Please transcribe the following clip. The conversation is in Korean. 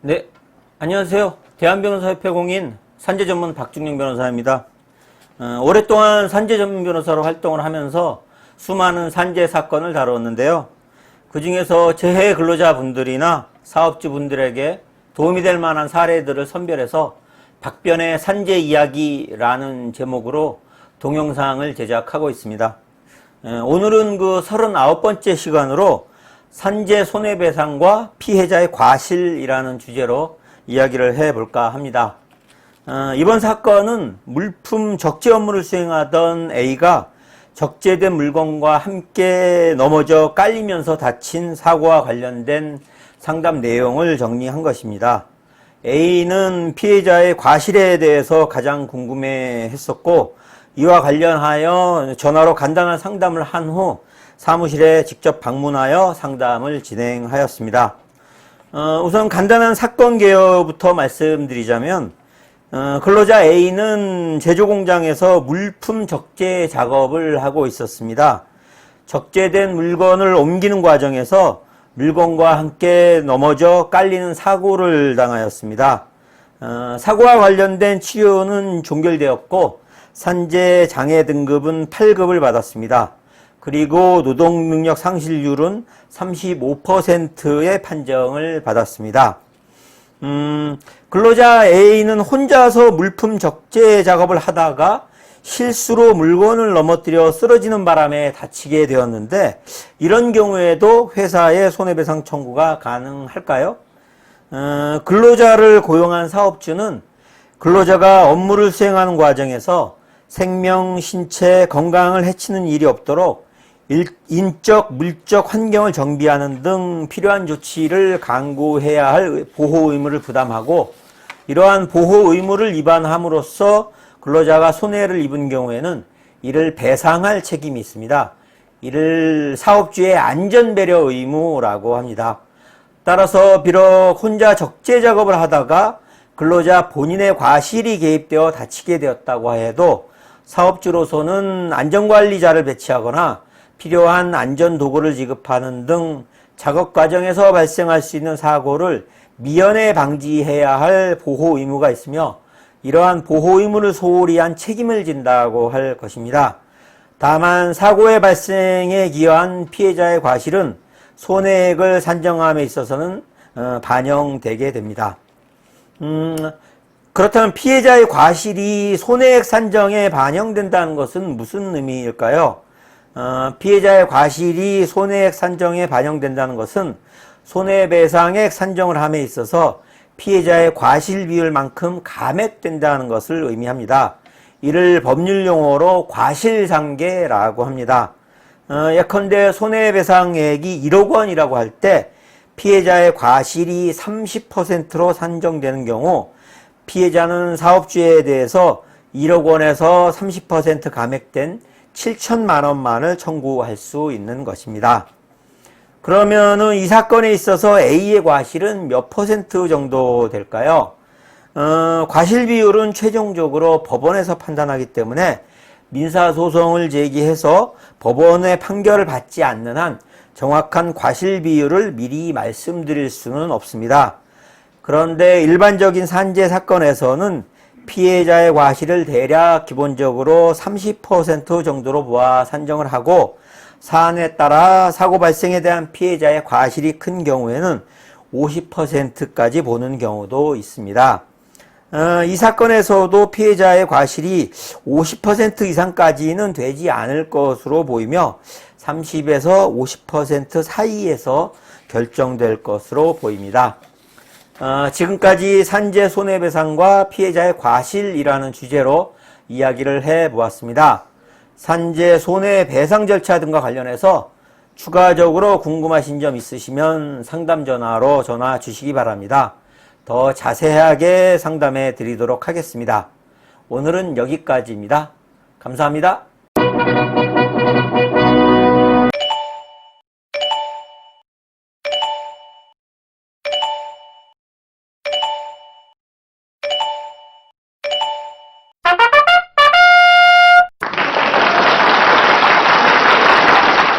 네, 안녕하세요. 대한변호사협회 공인 산재전문 박중영 변호사입니다. 오랫동안 산재전문 변호사로 활동을 하면서 수많은 산재 사건을 다루었는데요. 그 중에서 재해 근로자분들이나 사업주분들에게 도움이 될 만한 사례들을 선별해서 박변의 산재 이야기라는 제목으로 동영상을 제작하고 있습니다. 오늘은 그 39번째 시간으로 산재 손해배상과 피해자의 과실이라는 주제로 이야기를 해볼까 합니다. 이번 사건은 물품 적재 업무를 수행하던 A가 적재된 물건과 함께 넘어져 깔리면서 다친 사고와 관련된 상담 내용을 정리한 것입니다. A는 피해자의 과실에 대해서 가장 궁금해 했었고, 이와 관련하여 전화로 간단한 상담을 한 후 사무실에 직접 방문하여 상담을 진행하였습니다. 우선 간단한 사건 개요부터 말씀드리자면, 근로자 A는 제조공장에서 물품 적재 작업을 하고 있었습니다. 적재된 물건을 옮기는 과정에서 물건과 함께 넘어져 깔리는 사고를 당하였습니다. 사고와 관련된 치료는 종결되었고 산재 장애 등급은 8급을 받았습니다. 그리고 노동능력 상실률은 35%의 판정을 받았습니다. 근로자 A는 혼자서 물품 적재 작업을 하다가 실수로 물건을 넘어뜨려 쓰러지는 바람에 다치게 되었는데, 이런 경우에도 회사의 손해배상 청구가 가능할까요? 근로자를 고용한 사업주는 근로자가 업무를 수행하는 과정에서 생명, 신체, 건강을 해치는 일이 없도록 인적, 물적 환경을 정비하는 등 필요한 조치를 강구해야 할 보호 의무를 부담하고, 이러한 보호 의무를 위반함으로써 근로자가 손해를 입은 경우에는 이를 배상할 책임이 있습니다. 이를 사업주의 안전배려 의무라고 합니다. 따라서 비록 혼자 적재 작업을 하다가 근로자 본인의 과실이 개입되어 다치게 되었다고 해도 사업주로서는 안전관리자를 배치하거나 필요한 안전도구를 지급하는 등 작업 과정에서 발생할 수 있는 사고를 미연에 방지해야 할 보호 의무가 있으며, 이러한 보호 의무를 소홀히 한 책임을 진다고 할 것입니다. 다만 사고의 발생에 기여한 피해자의 과실은 손해액을 산정함에 있어서는 반영되게 됩니다. 그렇다면 피해자의 과실이 손해액 산정에 반영된다는 것은 무슨 의미일까요? 피해자의 과실이 손해액 산정에 반영된다는 것은 손해배상액 산정을 함에 있어서 피해자의 과실 비율만큼 감액된다는 것을 의미합니다. 이를 법률 용어로 과실상계라고 합니다. 예컨대 손해배상액이 1억 원이라고 할 때 피해자의 과실이 30%로 산정되는 경우 피해자는 사업주에 대해서 1억 원에서 30% 감액된 7천만 원만을 청구할 수 있는 것입니다. 그러면은 이 사건에 있어서 A의 과실은 몇 퍼센트 정도 될까요? 과실 비율은 최종적으로 법원에서 판단하기 때문에 민사소송을 제기해서 법원의 판결을 받지 않는 한 정확한 과실 비율을 미리 말씀드릴 수는 없습니다. 그런데 일반적인 산재 사건에서는 피해자의 과실을 대략 기본적으로 30% 정도로 보아 산정을 하고, 사안에 따라 사고 발생에 대한 피해자의 과실이 큰 경우에는 50%까지 보는 경우도 있습니다. 이 사건에서도 피해자의 과실이 50% 이상까지는 되지 않을 것으로 보이며 30에서 50% 사이에서 결정될 것으로 보입니다. 지금까지 산재 손해배상과 피해자의 과실이라는 주제로 이야기를 해보았습니다. 산재 손해배상 절차 등과 관련해서 추가적으로 궁금하신 점 있으시면 상담 전화로 전화 주시기 바랍니다. 더 자세하게 상담해 드리도록 하겠습니다. 오늘은 여기까지입니다. 감사합니다.